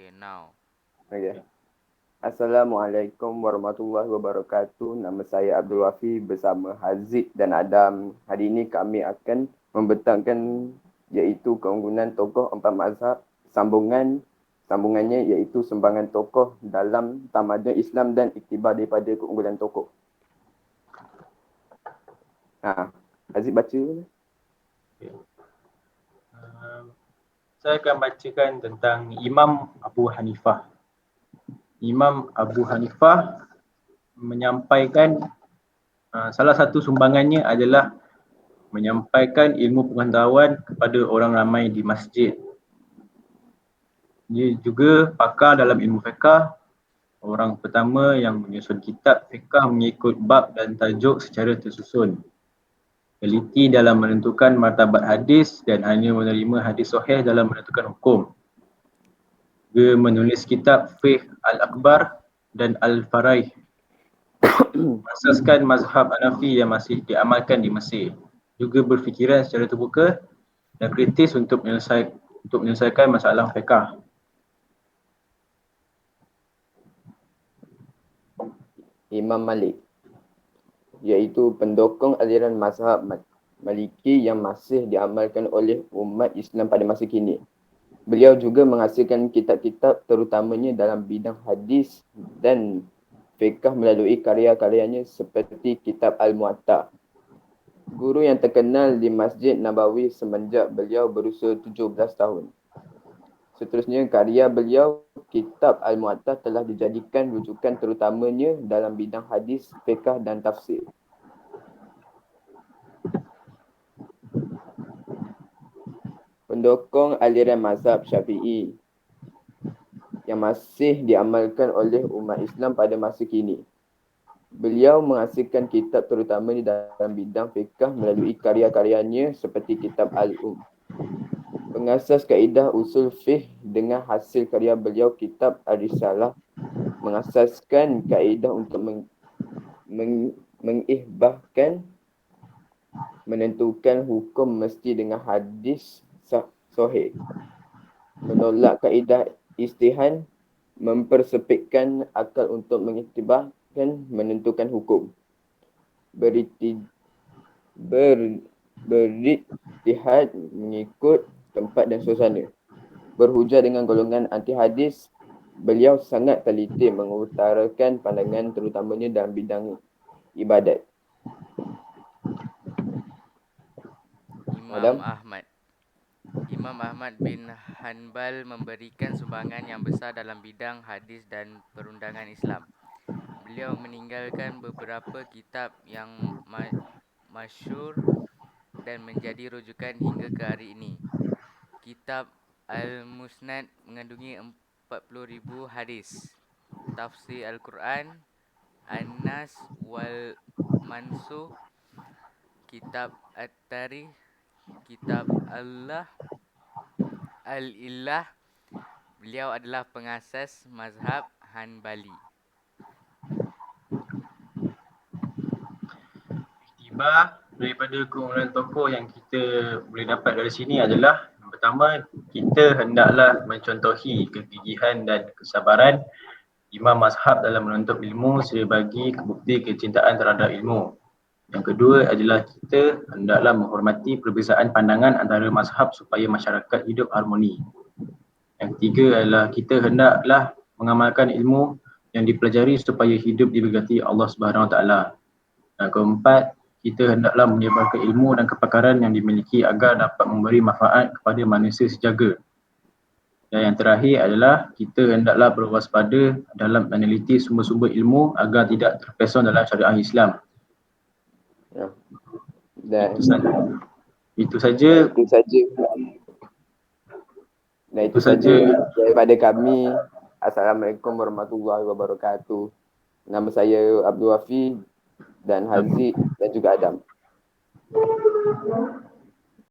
Okay, now. Okay. Assalamualaikum warahmatullahi wabarakatuh. Nama saya Abdul Wafi bersama Haziq dan Adam. Hari ini kami akan membentangkan iaitu keunggulan tokoh empat mazhab, sambungannya iaitu sumbangan tokoh dalam tamadun Islam dan iktibar daripada keunggulan tokoh. Haziq baca. Okay. Saya akan bacakan tentang Imam Abu Hanifah. Imam Abu Hanifah menyampaikan salah satu sumbangannya adalah menyampaikan ilmu pengetahuan kepada orang ramai di masjid. Dia juga pakar dalam ilmu fiqah, orang pertama yang menyusun kitab fiqah mengikut bab dan tajuk secara tersusun. Teliti dalam menentukan martabat hadis dan hanya menerima hadis sahih dalam menentukan hukum. Dia menulis kitab Fiqh Al-Akbar dan Al-Faraih, asaskan mazhab Hanafi yang masih diamalkan di Mesir. Juga berfikiran secara terbuka dan kritis untuk menyelesaikan masalah fiqh. Imam Malik, iaitu pendokong aliran mazhab Maliki yang masih diamalkan oleh umat Islam pada masa kini. Beliau juga menghasilkan kitab-kitab terutamanya dalam bidang hadis dan fiqh melalui karya-karyanya seperti kitab Al-Muwatta. Guru yang terkenal di Masjid Nabawi semenjak beliau berusia 17 tahun. Seterusnya, karya beliau, kitab Al-Muwatta telah dijadikan rujukan terutamanya dalam bidang hadis, fiqh dan tafsir. Pendokong aliran mazhab Syafi'i yang masih diamalkan oleh umat Islam pada masa kini. Beliau menghasilkan kitab terutamanya dalam bidang fiqh melalui karya-karyanya seperti kitab Al-Um. Pengasas kaedah usul fiqh dengan hasil karya beliau kitab Ar-Risalah mengasaskan kaedah untuk mengihbahkan menentukan hukum mesti dengan hadis sahih, menolak kaedah ijtihad, mempersempitkan akal untuk mengiktibarkan menentukan hukum, berijtihad mengikut tempat dan suasana, berhujah dengan golongan anti hadis. Beliau sangat teliti mengutarakan pandangan terutamanya dalam bidang ibadat. Imam Ahmad bin Hanbal memberikan sumbangan yang besar dalam bidang hadis dan perundangan Islam. Beliau meninggalkan beberapa kitab yang masyhur dan menjadi rujukan hingga ke hari ini. Kitab Al-Musnad mengandungi 40,000 hadis. Tafsir Al-Quran, An-Nas wal Mansukh, Kitab At-Tarikh, Kitab Al-Illah. Beliau adalah pengasas mazhab Hanbali. Iktibar daripada keunggulan tokoh yang kita boleh dapat dari sini adalah, yang pertama, kita hendaklah mencontohi kegigihan dan kesabaran imam mazhab dalam menuntut ilmu sebagai bukti kecintaan terhadap ilmu. Yang kedua adalah kita hendaklah menghormati perbezaan pandangan antara mazhab supaya masyarakat hidup harmoni. Yang ketiga adalah kita hendaklah mengamalkan ilmu yang dipelajari supaya hidup diberkati Allah Subhanahu Wa Taala. Dan keempat, kita hendaklah menyebarkan ilmu dan kepakaran yang dimiliki agar dapat memberi manfaat kepada manusia sejaga. Dan yang terakhir adalah kita hendaklah berwaspada dalam meneliti sumber-sumber ilmu agar tidak terpesong dalam syariat Islam. Itu saja. Dan itu saja daripada kami. Assalamualaikum warahmatullahi wabarakatuh. Nama saya Abdul Wafi dan Haziq dan juga Adam.